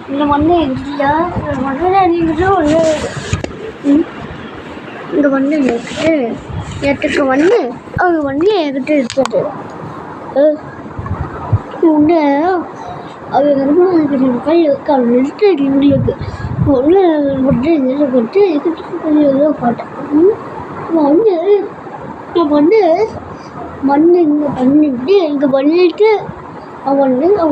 இந்த மண்ணு இல்லை மண்ணில் நீங்கிட்டு ஒன்று இந்த மண்ணு எடுத்துட்டு எடுத்துக்க மண்ணு அவங்க மண்ணு என்கிட்ட இருக்குது ஒன்று அவங்க கை நிறுத்து எங்களுக்கு ஒன்று மட்டும் இதில் போட்டு இதுக்கு போட்டேன் நான் வந்து மண் இங்கே பண்ணிட்டு இங்கே பண்ணிட்டு அவன் இப்போ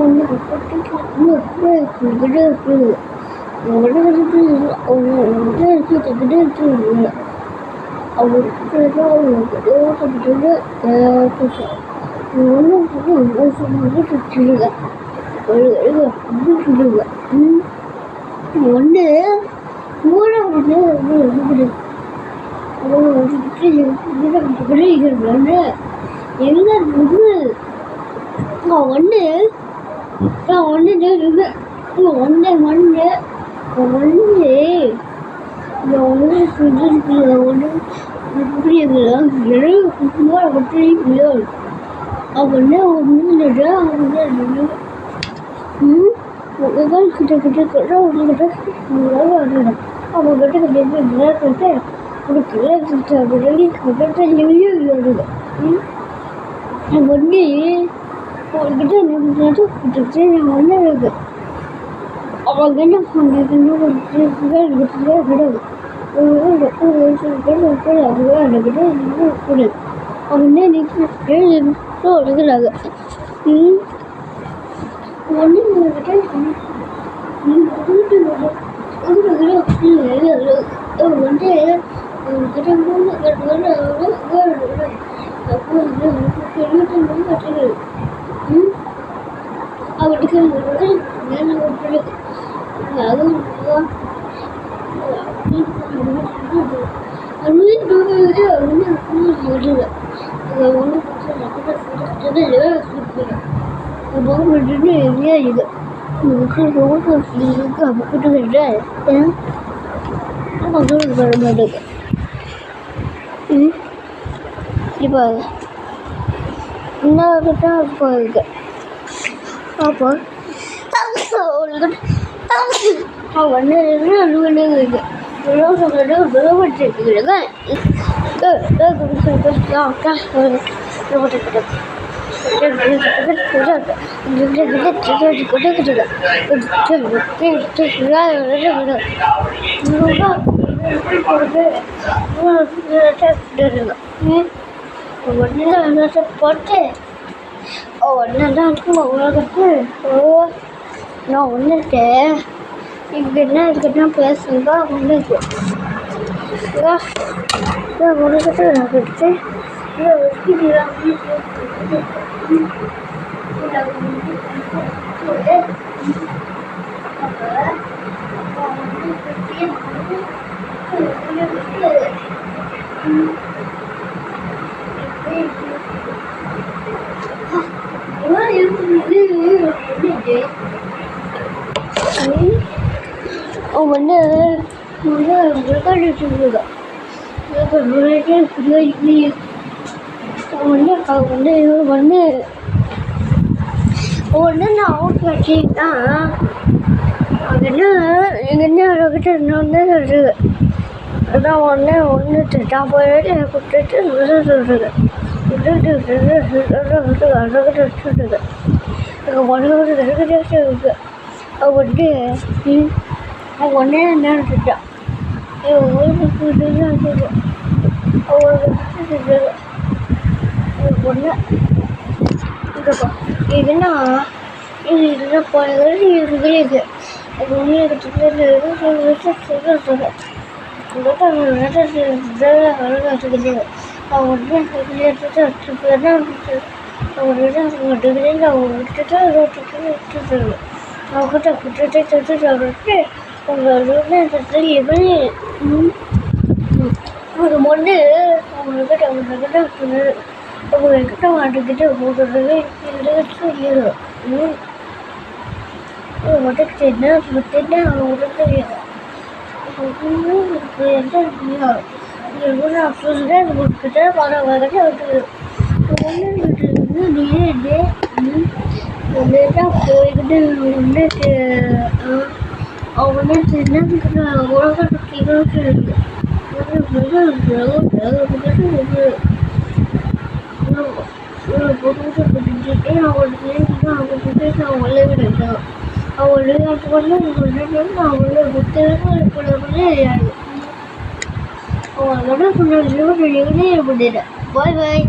போயிருக்கு அப்போ போட்டு நான் ஒன்றுட்டு இங்கே என்ன இருக்குன்னா பேசுங்க ஒன்றுக்கு ஒன்றுக்கிட்ட நான் கொடுத்து நான் அவுட் வச்சிங்கன்னா அது என்ன சொல்றது அதான் ஒன்று தான் போயிட்டு கொடுத்துட்டு சொல்றது ஒன்னே நினைச்சிட்டான் ஒன்று இதுன்னா இது போனது இது அது ஒன்று ஒரு பொண்ணு அவங்கக்கிட்ட மாட்டுக்கிட்ட போடுறது உடச்சு என்ன அவங்களுக்கு தெரியாது கிட்ட பணம் வரக்கிட்ட விட்டுருது ஒன்று போய்கிட்டு அவனே சின்ன உலகத்துக்கு இருக்கு பாய் பாய்.